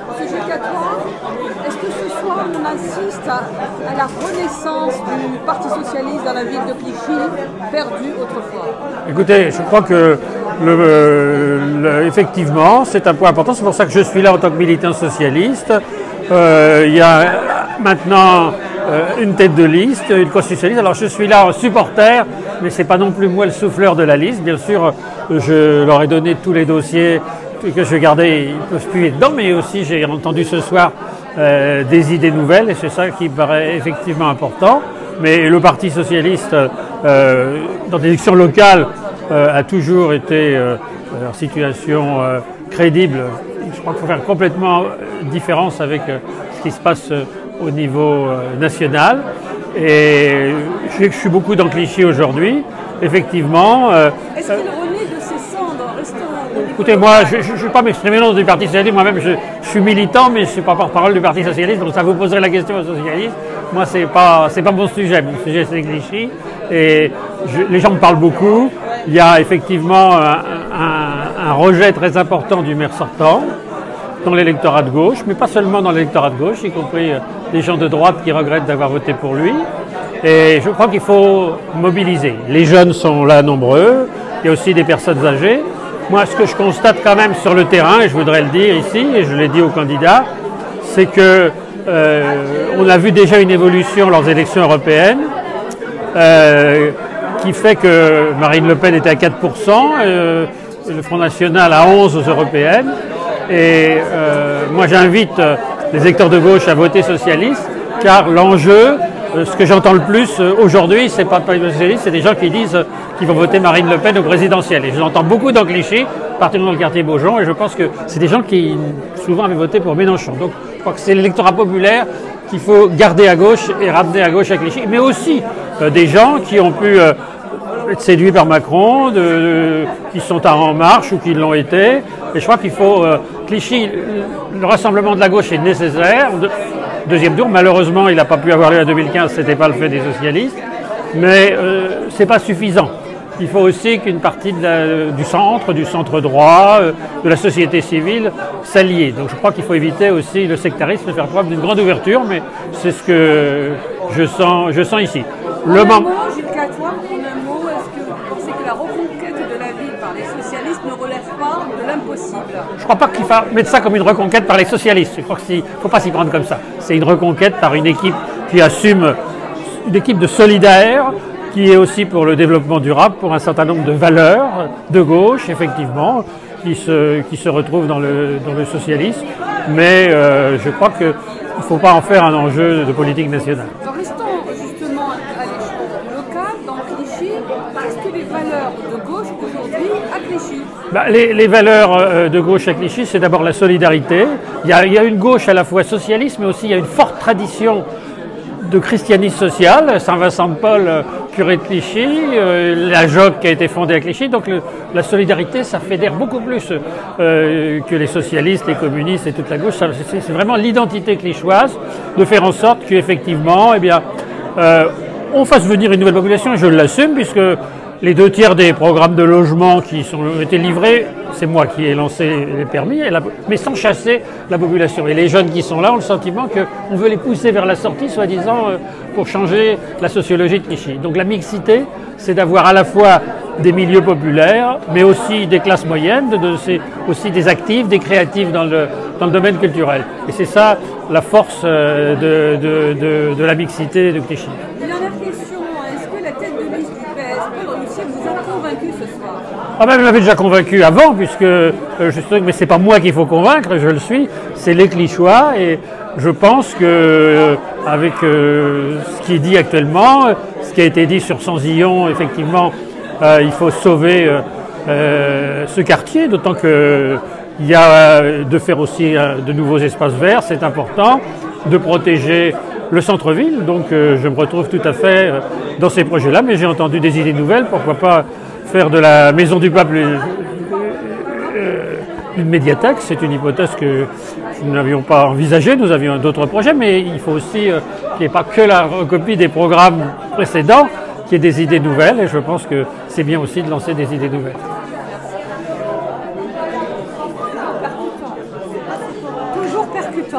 Monsieur Catois, est-ce que ce soir on assiste à la renaissance du Parti socialiste dans la ville de Clichy, perdu autrefois? Écoutez, je crois que effectivement, c'est un point important. C'est pour ça que je suis là en tant que militant socialiste. Il y a maintenant une tête de liste, une constitutionnaliste. Alors je suis là en supporter, mais c'est pas non plus moi le souffleur de la liste. Bien sûr, je leur ai donné tous les dossiers que je gardais, ils peuvent plus être dedans, mais aussi j'ai entendu ce soir des idées nouvelles, et c'est ça qui me paraît effectivement important. Mais le Parti socialiste, dans l'élection locale, a toujours été en situation crédible. Je crois qu'il faut faire complètement différence avec ce qui se passe au niveau national. Et je suis beaucoup dans Clichy aujourd'hui, effectivement. Est-ce qu'il renaît de ses cendres restant Écoutez, moi, je ne vais pas m'exprimer au nom du Parti socialiste. Moi-même, je suis militant, mais je ne suis pas porte-parole du Parti socialiste. Donc ça vous poserait la question aux socialistes. Moi, c'est pas mon sujet. Mon sujet, c'est Clichy. Et les gens me parlent beaucoup. Il y a effectivement un rejet très important du maire sortant dans l'électorat de gauche, mais pas seulement dans l'électorat de gauche, y compris des gens de droite qui regrettent d'avoir voté pour lui. Et je crois qu'il faut mobiliser. Les jeunes sont là nombreux, il y a aussi des personnes âgées. Moi, ce que je constate quand même sur le terrain, et je voudrais le dire ici, et je l'ai dit aux candidats, c'est que on a vu déjà une évolution lors des élections européennes, qui fait que Marine Le Pen était à 4%, le Front National à 11% aux européennes. Et moi j'invite les électeurs de gauche à voter socialiste, car l'enjeu, ce que j'entends le plus aujourd'hui, c'est pas les socialistes, c'est des gens qui disent qu'ils vont voter Marine Le Pen au présidentiel. Et je l'entends beaucoup dans Clichy, particulièrement dans le quartier Beaujon, et je pense que c'est des gens qui souvent avaient voté pour Mélenchon. Donc je crois que c'est l'électorat populaire qu'il faut garder à gauche et ramener à gauche à Clichy, mais aussi des gens qui ont pu être séduits par Macron, qui sont en marche ou qui l'ont été. Et je crois qu'il faut Clichy, le rassemblement de la gauche est nécessaire. Deuxième tour, malheureusement, il n'a pas pu avoir lieu en 2015, ce n'était pas le fait des socialistes, mais ce n'est pas suffisant. Il faut aussi qu'une partie du centre droit, de la société civile s'allie. Donc je crois qu'il faut éviter aussi le sectarisme, faire preuve d'une grande ouverture, mais c'est ce que je sens ici. Gilles Catois, est-ce que vous pensez que la reconquête de la ville par les socialistes ne relève pas de l'impossible? Je ne crois pas qu'il faut mettre ça comme une reconquête par les socialistes. Je crois qu'il ne faut pas s'y prendre comme ça. C'est une reconquête par une équipe qui assume, une équipe de solidaires, qui est aussi pour le développement durable, pour un certain nombre de valeurs de gauche, effectivement, qui se retrouvent dans le socialisme. Mais je crois qu'il ne faut pas en faire un enjeu de politique nationale. Restons justement à l'échelon local, dans Clichy. Qu'est-ce que les valeurs de gauche aujourd'hui à Clichy? Les valeurs de gauche à Clichy, c'est d'abord la solidarité. Il y a une gauche à la fois socialiste, mais aussi il y a une forte tradition de christianisme social. Saint-Vincent-de-Paul, curé de Clichy, la JOC qui a été fondée à Clichy. Donc la solidarité, ça fédère beaucoup plus que les socialistes, les communistes et toute la gauche. C'est vraiment l'identité clichoise de faire en sorte qu'effectivement, on fasse venir une nouvelle population, et je l'assume, puisque les 2/3 des programmes de logement qui ont été livrés, c'est moi qui ai lancé les permis, mais sans chasser la population. Et les jeunes qui sont là ont le sentiment qu'on veut les pousser vers la sortie, soi-disant, pour changer la sociologie de Clichy. Donc la mixité, c'est d'avoir à la fois des milieux populaires, mais aussi des classes moyennes, aussi des actifs, des créatifs dans le domaine culturel. Et c'est ça la force de la mixité de Clichy. Elle m'avait déjà convaincu avant, puisque mais c'est pas moi qu'il faut convaincre, je le suis, c'est les Clichois, et je pense que avec ce qui est dit actuellement, ce qui a été dit sur Sanzillon, effectivement, il faut sauver ce quartier, d'autant que il y a de faire aussi de nouveaux espaces verts, c'est important, de protéger le centre-ville, donc je me retrouve tout à fait dans ces projets-là, mais j'ai entendu des idées nouvelles, pourquoi pas faire de la Maison du Peuple une médiathèque. C'est une hypothèse que nous n'avions pas envisagée, nous avions d'autres projets, mais il faut aussi qu'il n'y ait pas que la recopie des programmes précédents, qu'il y ait des idées nouvelles, et je pense que c'est bien aussi de lancer des idées nouvelles. plus tard.